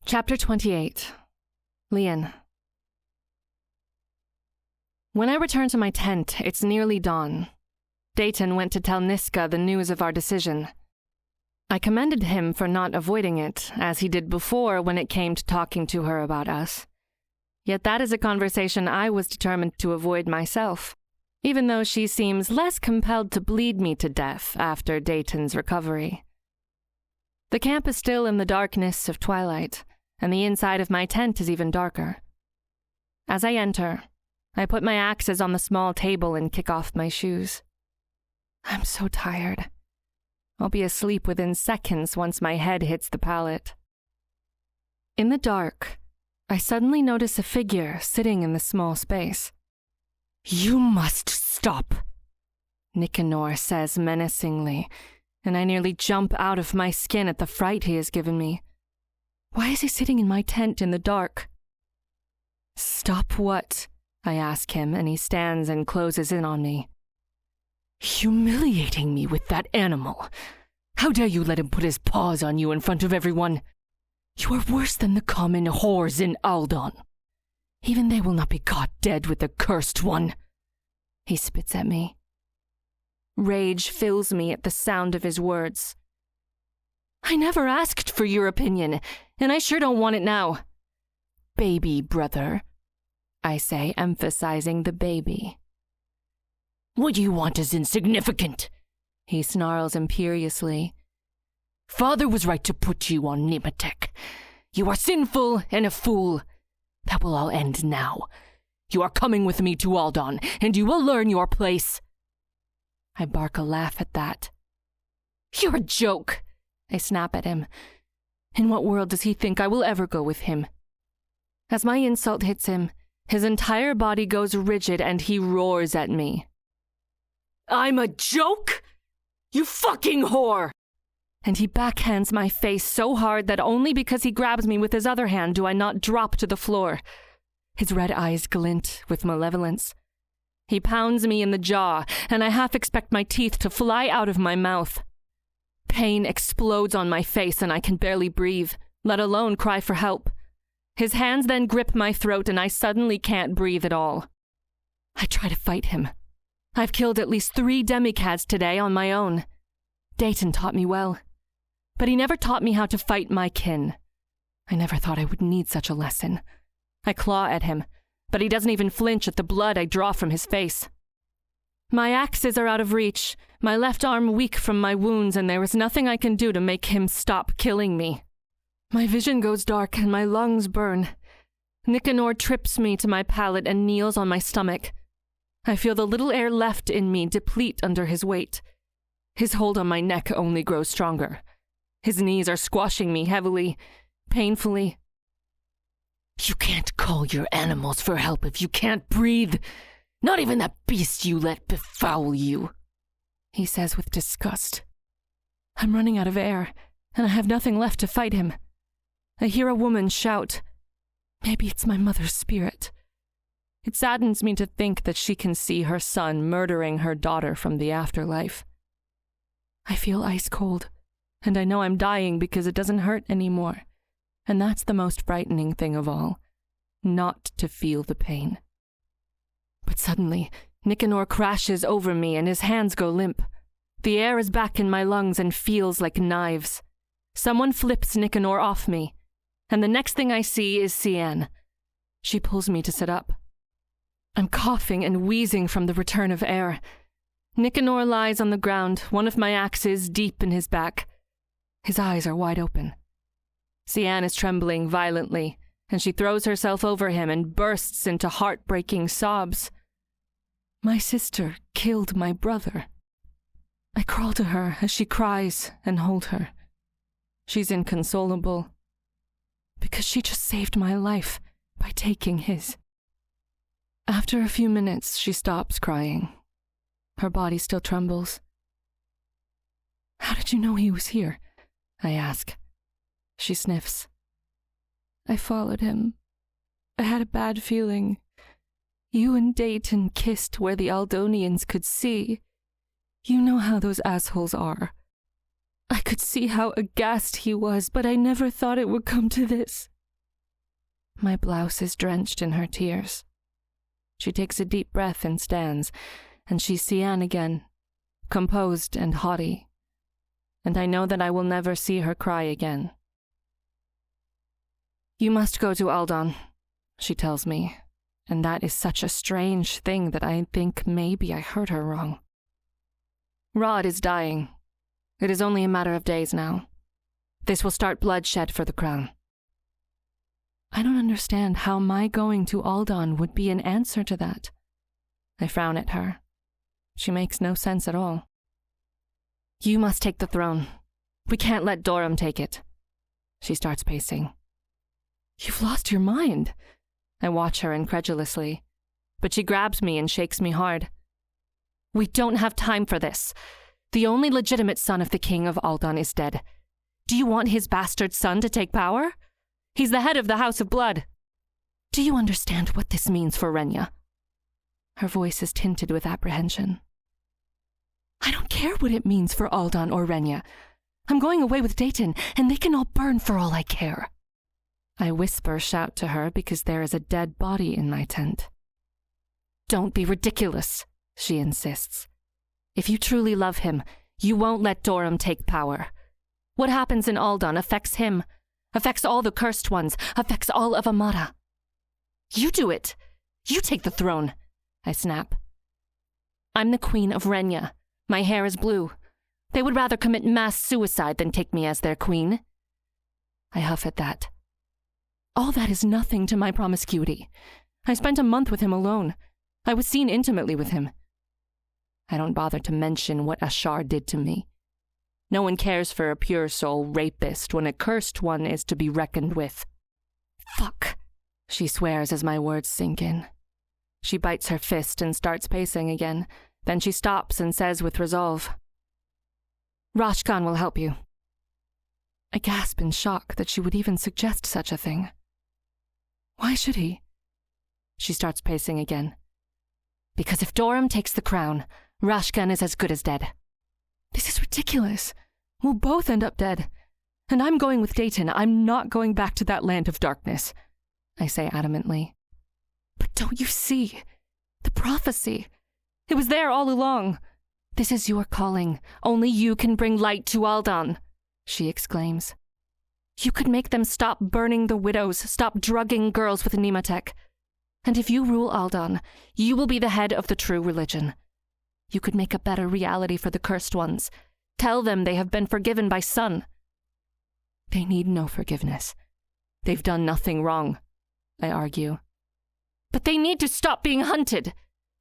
Chapter 28. Lian. When I return to my tent, it's nearly dawn. Dayton went to tell Niska the news of our decision. I commended him for not avoiding it, as he did before when it came to talking to her about us. Yet that is a conversation I was determined to avoid myself, even though she seems less compelled to bleed me to death after Dayton's recovery. The camp is still in the darkness of twilight, and the inside of my tent is even darker. As I enter, I put my axes on the small table and kick off my shoes. I'm so tired. I'll be asleep within seconds once my head hits the pallet. In the dark, I suddenly notice a figure sitting in the small space. "You must stop," Nicanor says menacingly, and I nearly jump out of my skin at the fright he has given me. Why is he sitting in my tent in the dark? "Stop what?" I ask him, and he stands and closes in on me. "Humiliating me with that animal. How dare you let him put his paws on you in front of everyone? You are worse than the common whores in Aldon. Even they will not be caught dead with the cursed one." He spits at me. Rage fills me at the sound of his words. "I never asked for your opinion, and I sure don't want it now." "Baby brother," I say, emphasizing the baby. "What you want is insignificant," he snarls imperiously. "Father was right to put you on Nimatek. You are sinful and a fool. That will all end now. You are coming with me to Aldon, and you will learn your place." I bark a laugh at that. "You're a joke," I snap at him. In what world does he think I will ever go with him? As my insult hits him, his entire body goes rigid and he roars at me. "I'm a joke? You fucking whore!" And he backhands my face so hard that only because he grabs me with his other hand do I not drop to the floor. His red eyes glint with malevolence. He pounds me in the jaw, and I half expect my teeth to fly out of my mouth. Pain explodes on my face and I can barely breathe, let alone cry for help. His hands then grip my throat and I suddenly can't breathe at all. I try to fight him. I've killed at least 3 demicads today on my own. Dayton taught me well, but he never taught me how to fight my kin. I never thought I would need such a lesson. I claw at him, but he doesn't even flinch at the blood I draw from his face. My axes are out of reach, my left arm weak from my wounds, and there is nothing I can do to make him stop killing me. My vision goes dark and my lungs burn. Nicanor trips me to my pallet and kneels on my stomach. I feel the little air left in me deplete under his weight. His hold on my neck only grows stronger. His knees are squashing me heavily, painfully. "You can't call your animals for help if you can't breathe. Not even that beast you let befoul you," he says with disgust. I'm running out of air, and I have nothing left to fight him. I hear a woman shout. Maybe it's my mother's spirit. It saddens me to think that she can see her son murdering her daughter from the afterlife. I feel ice cold, and I know I'm dying because it doesn't hurt anymore. And that's the most frightening thing of all, not to feel the pain. But suddenly, Nicanor crashes over me and his hands go limp. The air is back in my lungs and feels like knives. Someone flips Nicanor off me, and the next thing I see is Lian. She pulls me to sit up. I'm coughing and wheezing from the return of air. Nicanor lies on the ground, one of my axes deep in his back. His eyes are wide open. Lian is trembling violently, and she throws herself over him and bursts into heartbreaking sobs. My sister killed my brother. I crawl to her as she cries and hold her. She's inconsolable, because she just saved my life by taking his. After a few minutes, she stops crying. Her body still trembles. "How did you know he was here?" I ask. She sniffs. "I followed him. I had a bad feeling. You and Dayton kissed where the Aldonians could see. You know how those assholes are. I could see how aghast he was, but I never thought it would come to this. My blouse is drenched in her tears. She takes a deep breath and stands, and she's Lian again, composed and haughty. And I know that I will never see her cry again. You must go to Aldan, she tells me, and that is such a strange thing that I think maybe I heard her wrong. Rod is dying. It is only a matter of days now. This will start bloodshed for the crown. I don't understand how my going to Aldan would be an answer to that. I frown at her. She makes no sense at all. You must take the throne. We can't let Doram take it. She starts pacing. You've lost your mind. I watch her incredulously, but she grabs me and shakes me hard. We don't have time for this. The only legitimate son of the king of Aldan is dead. Do you want his bastard son to take power? He's the head of the House of Blood. Do you understand what this means for Renya? Her voice is tinted with apprehension. I don't care what it means for Aldan or Renya. I'm going away with Dayton, and they can all burn for all I care. I shout to her because there is a dead body in my tent. Don't be ridiculous, she insists. If you truly love him, you won't let Doram take power. What happens in Aldan affects him, affects all the cursed ones, affects all of Amada. You do it. You take the throne, I snap. I'm the queen of Renya. My hair is blue. They would rather commit mass suicide than take me as their queen. I huff at that. All that is nothing to my promiscuity. I spent a month with him alone. I was seen intimately with him. I don't bother to mention what Ashar did to me. No one cares for a pure soul rapist when a cursed one is to be reckoned with. Fuck, she swears as my words sink in. She bites her fist and starts pacing again. Then she stops and says with resolve, Rashkan will help you. I gasp in shock that she would even suggest such a thing. Why should he? She starts pacing again. Because if Doram takes the crown, Rashkan is as good as dead. This is ridiculous. We'll both end up dead. And I'm going with Dayton. I'm not going back to that land of darkness, I say adamantly. But don't you see? The prophecy. It was there all along. This is your calling. Only you can bring light to Aldan, she exclaims. You could make them stop burning the widows, stop drugging girls with Nematech. And if you rule Aldan, you will be the head of the true religion. You could make a better reality for the cursed ones. Tell them they have been forgiven by Sun. They need no forgiveness. They've done nothing wrong, I argue. But they need to stop being hunted,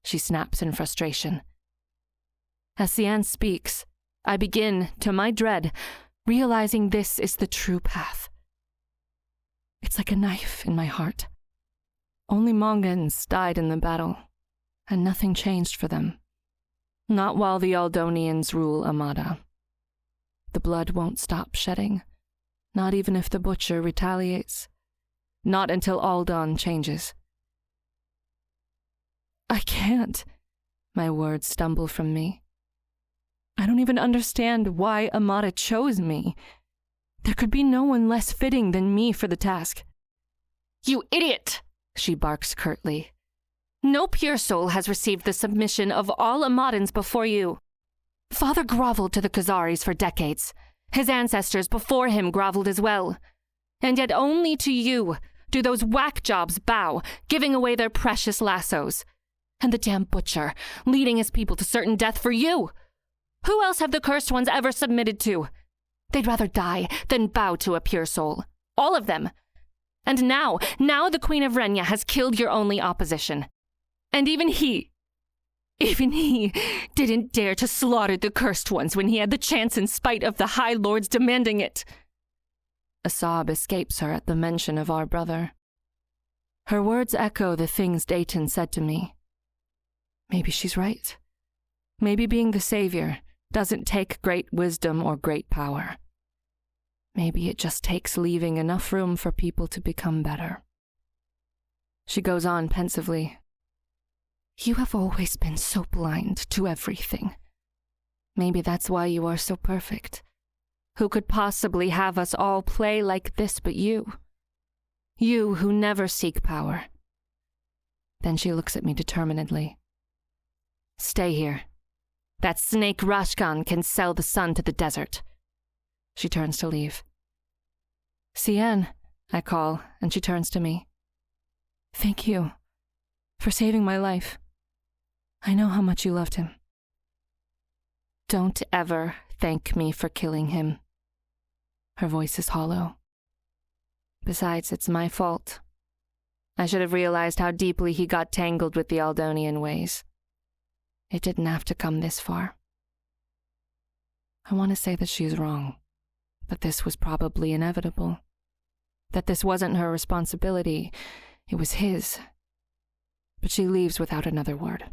she snaps in frustration. As Lian speaks, I begin, to my dread, realizing this is the true path. It's like a knife in my heart. Only Mongans died in the battle, and nothing changed for them. Not while the Aldonians rule Amada. The blood won't stop shedding, not even if the butcher retaliates. Not until Aldan changes. I can't. My words stumble from me. I don't even understand why Amada chose me. There could be no one less fitting than me for the task. You idiot, she barks curtly. No pure soul has received the submission of all Amadans before you. Father groveled to the Khazaris for decades. His ancestors before him groveled as well. And yet only to you do those whack jobs bow, giving away their precious lassos. And the damn butcher, leading his people to certain death for you. Who else have the cursed ones ever submitted to? They'd rather die than bow to a pure soul. All of them. And now the Queen of Renya has killed your only opposition. And even he didn't dare to slaughter the cursed ones when he had the chance in spite of the High Lords demanding it. A sob escapes her at the mention of our brother. Her words echo the things Dayton said to me. Maybe she's right. Maybe being the savior doesn't take great wisdom or great power. Maybe it just takes leaving enough room for people to become better. She goes on pensively. You have always been so blind to everything. Maybe that's why you are so perfect. Who could possibly have us all play like this but you? You who never seek power." Then she looks at me determinedly. "Stay here. That snake Rashkan can sell the sun to the desert." She turns to leave. "Lian," I call, and she turns to me. "Thank you for saving my life. I know how much you loved him." "Don't ever thank me for killing him." Her voice is hollow. "Besides, it's my fault. I should have realized how deeply he got tangled with the Aldonian ways. It didn't have to come this far." I want to say that she's wrong, that this was probably inevitable, that this wasn't her responsibility, it was his. But she leaves without another word.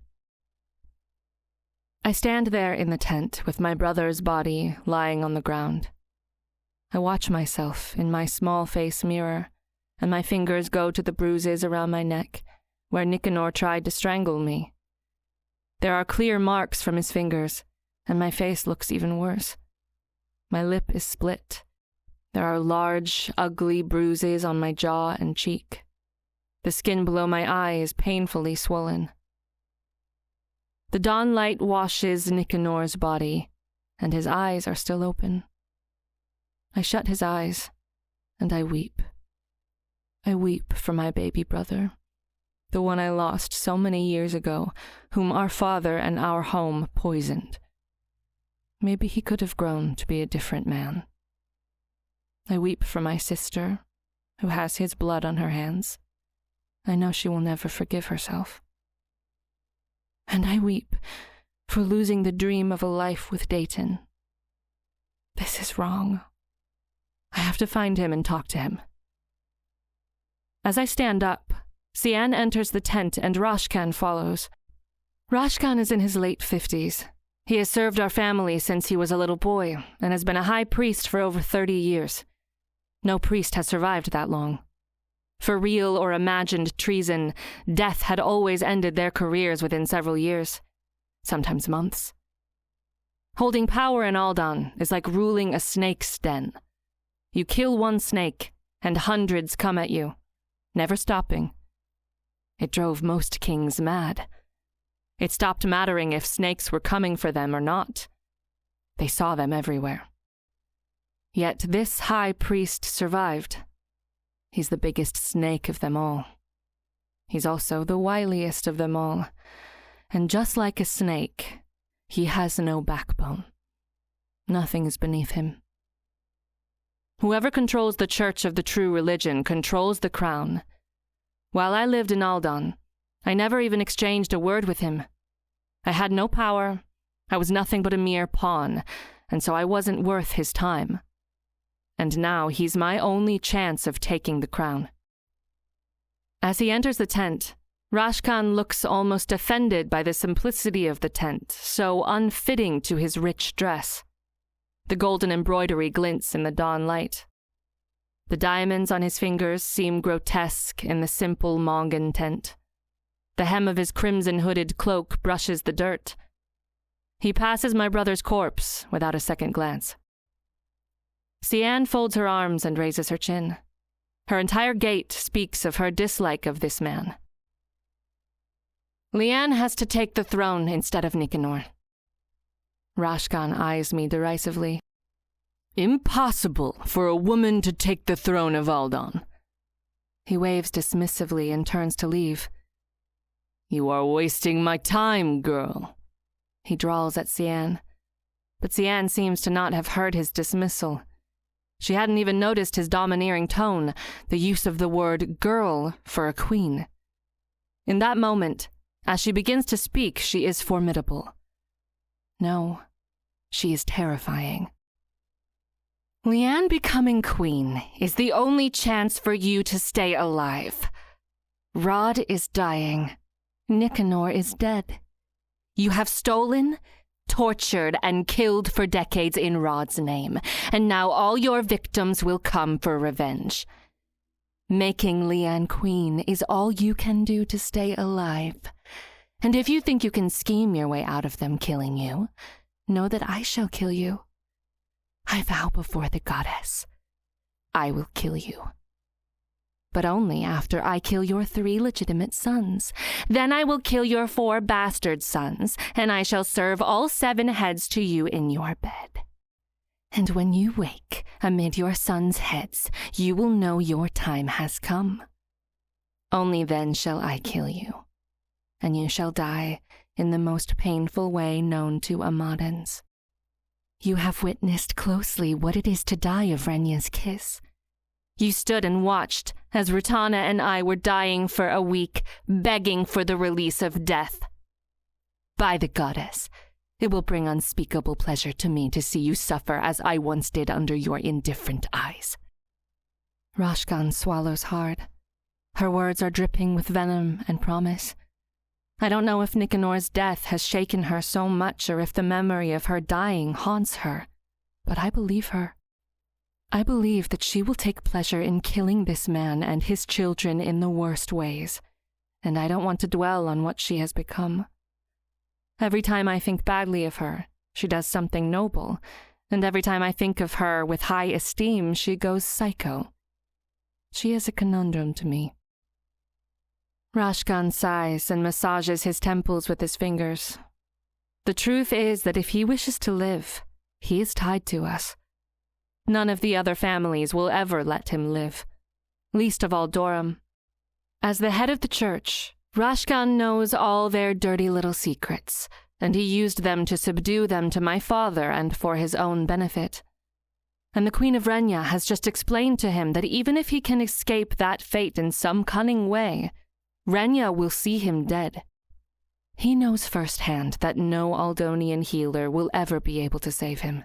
I stand there in the tent with my brother's body lying on the ground. I watch myself in my small face mirror, and my fingers go to the bruises around my neck, where Nicanor tried to strangle me. There are clear marks from his fingers, and my face looks even worse. My lip is split. There are large, ugly bruises on my jaw and cheek. The skin below my eye is painfully swollen. The dawn light washes Nicanor's body, and his eyes are still open. I shut his eyes, and I weep. I weep for my baby brother, the one I lost so many years ago, whom our father and our home poisoned. Maybe he could have grown to be a different man. I weep for my sister, who has his blood on her hands. I know she will never forgive herself. And I weep for losing the dream of a life with Dayton. This is wrong. I have to find him and talk to him. As I stand up, Lian enters the tent and Rashkan follows. Rashkan is in his late 50s. He has served our family since he was a little boy and has been a high priest for over 30 years. No priest has survived that long. For real or imagined treason, death had always ended their careers within several years, sometimes months. Holding power in Aldan is like ruling a snake's den. You kill one snake, and hundreds come at you, never stopping. It drove most kings mad. It stopped mattering if snakes were coming for them or not. They saw them everywhere. Yet this high priest survived. He's the biggest snake of them all. He's also the wiliest of them all. And just like a snake, he has no backbone. Nothing is beneath him. Whoever controls the church of the true religion controls the crown. While I lived in Aldan, I never even exchanged a word with him. I had no power, I was nothing but a mere pawn, and so I wasn't worth his time. And now he's my only chance of taking the crown. As he enters the tent, Rashkan looks almost offended by the simplicity of the tent, so unfitting to his rich dress. The golden embroidery glints in the dawn light. The diamonds on his fingers seem grotesque in the simple Mongan tent. The hem of his crimson hooded cloak brushes the dirt. He passes my brother's corpse without a second glance. Lian folds her arms and raises her chin. Her entire gait speaks of her dislike of this man. Lian has to take the throne instead of Nicanor. Rashkan eyes me derisively. Impossible for a woman to take the throne of Aldan. He waves dismissively and turns to leave. You are wasting my time, girl. He drawls at Lian. But Lian seems to not have heard his dismissal. She hadn't even noticed his domineering tone, the use of the word girl for a queen. In that moment, as she begins to speak, she is formidable. No, she is terrifying. Lian becoming queen is the only chance for you to stay alive. Rod is dying. Nicanor is dead. You have stolen, tortured, and killed for decades in Rod's name, and now all your victims will come for revenge. Making Lian queen is all you can do to stay alive. And if you think you can scheme your way out of them killing you, know that I shall kill you. I vow before the goddess, I will kill you. but only after I kill your 3 legitimate sons. Then I will kill your 4 bastard sons, and I shall serve all 7 heads to you in your bed. And when you wake amid your sons' heads, you will know your time has come. Only then shall I kill you, and you shall die in the most painful way known to Amadans. You have witnessed closely what it is to die of Renya's kiss. You stood and watched as Rutana and I were dying for a week, begging for the release of death. By the goddess, it will bring unspeakable pleasure to me to see you suffer as I once did under your indifferent eyes. Rashgan swallows hard. Her words are dripping with venom and promise. I don't know if Nikanor's death has shaken her so much or if the memory of her dying haunts her, but I believe her. I believe that she will take pleasure in killing this man and his children in the worst ways, and I don't want to dwell on what she has become. Every time I think badly of her, she does something noble, and every time I think of her with high esteem, she goes psycho. She is a conundrum to me. Rashgan sighs and massages his temples with his fingers. The truth is that if he wishes to live, he is tied to us. None of the other families will ever let him live, least of all Doram. As the head of the church, Rashgan knows all their dirty little secrets, and he used them to subdue them to my father and for his own benefit. And the Queen of Renya has just explained to him that even if he can escape that fate in some cunning way, Renya will see him dead. He knows firsthand that no Aldonian healer will ever be able to save him.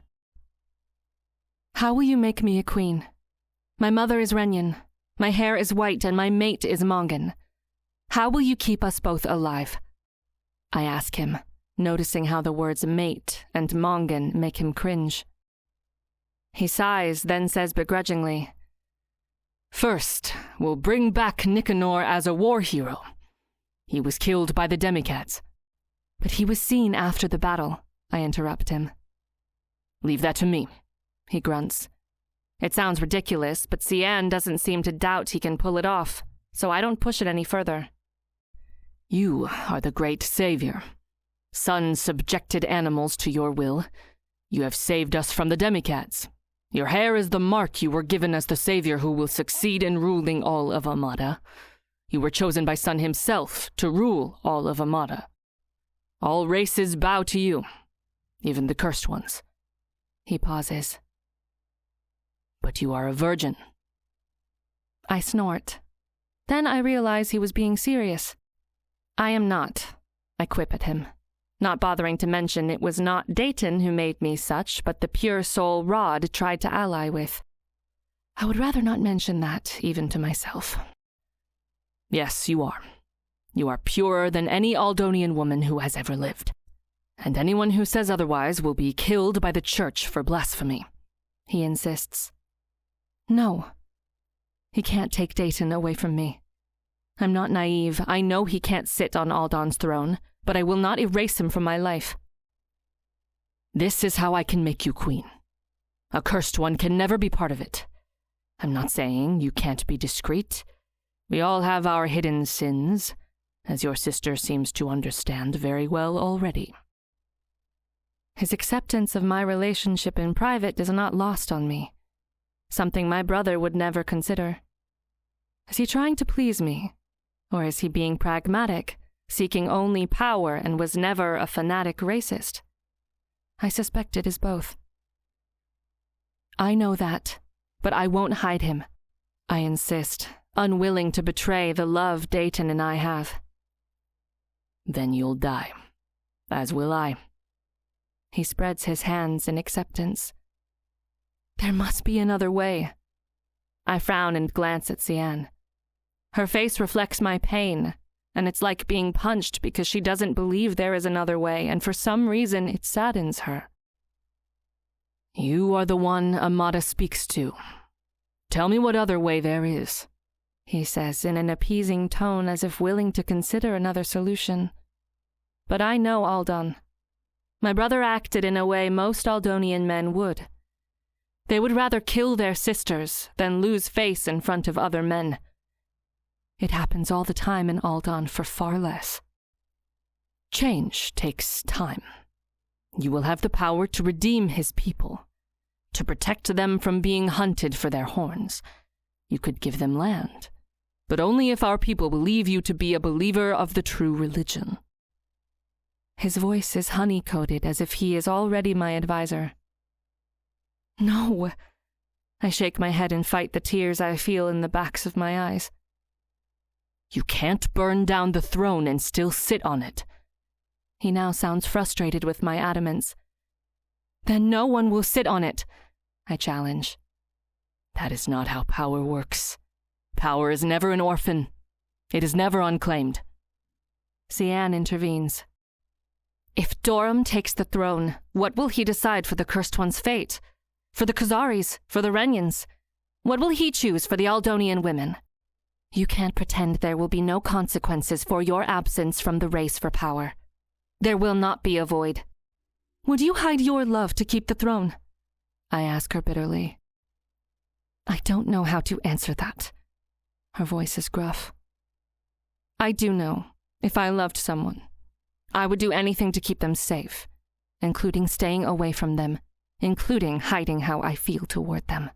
How will you make me a queen? My mother is Renyan, my hair is white, and my mate is Mongan. How will you keep us both alive? I ask him, noticing how the words mate and Mongan make him cringe. He sighs, then says begrudgingly, First, we'll bring back Nikanor as a war hero. He was killed by the demicats. But he was seen after the battle, I interrupt him. Leave that to me, he grunts. It sounds ridiculous, but Cian doesn't seem to doubt he can pull it off, so I don't push it any further. You are the great savior. Sun subjected animals to your will. You have saved us from the demicats. Your hair is the mark you were given as the savior who will succeed in ruling all of Amada. You were chosen by Sun himself to rule all of Amada. All races bow to you, even the cursed ones. He pauses. But you are a virgin. I snort. Then I realize he was being serious. I am not, I quip at him, not bothering to mention it was not Dayton who made me such, but the pure soul Rod tried to ally with. I would rather not mention that, even to myself. Yes, you are. You are purer than any Aldonian woman who has ever lived. And anyone who says otherwise will be killed by the church for blasphemy, he insists. No. He can't take Dayton away from me. I'm not naive. I know he can't sit on Aldan's throne, but I will not erase him from my life. This is how I can make you queen. A cursed one can never be part of it. I'm not saying you can't be discreet. We all have our hidden sins, as your sister seems to understand very well already. His acceptance of my relationship in private is not lost on me, something my brother would never consider. Is he trying to please me? Or is he being pragmatic, seeking only power and was never a fanatic racist? I suspect it is both. I know that, but I won't hide him. I insist, unwilling to betray the love Dayton and I have. Then you'll die, as will I. He spreads his hands in acceptance. There must be another way. I frown and glance at Cian. Her face reflects my pain, and it's like being punched because she doesn't believe there is another way, and for some reason it saddens her. You are the one Amada speaks to. Tell me what other way there is, he says in an appeasing tone as if willing to consider another solution. But I know Aldan. My brother acted in a way most Aldonian men would. They would rather kill their sisters than lose face in front of other men. It happens all the time in Aldan for far less. Change takes time. You will have the power to redeem his people, to protect them from being hunted for their horns. You could give them land, but only if our people believe you to be a believer of the true religion. His voice is honey-coated as if he is already my advisor. No. I shake my head and fight the tears I feel in the backs of my eyes. You can't burn down the throne and still sit on it. He now sounds frustrated with my adamance. Then no one will sit on it, I challenge. That is not how power works. Power is never an orphan. It is never unclaimed. Lian intervenes. If Dorum takes the throne, what will he decide for the Cursed One's fate? For the Khazaris? For the Renyans? What will he choose for the Aldonian women? You can't pretend there will be no consequences for your absence from the race for power. There will not be a void. Would you hide your love to keep the throne? I ask her bitterly. I don't know how to answer that. Her voice is gruff. I do know, if I loved someone, I would do anything to keep them safe, including staying away from them, including hiding how I feel toward them.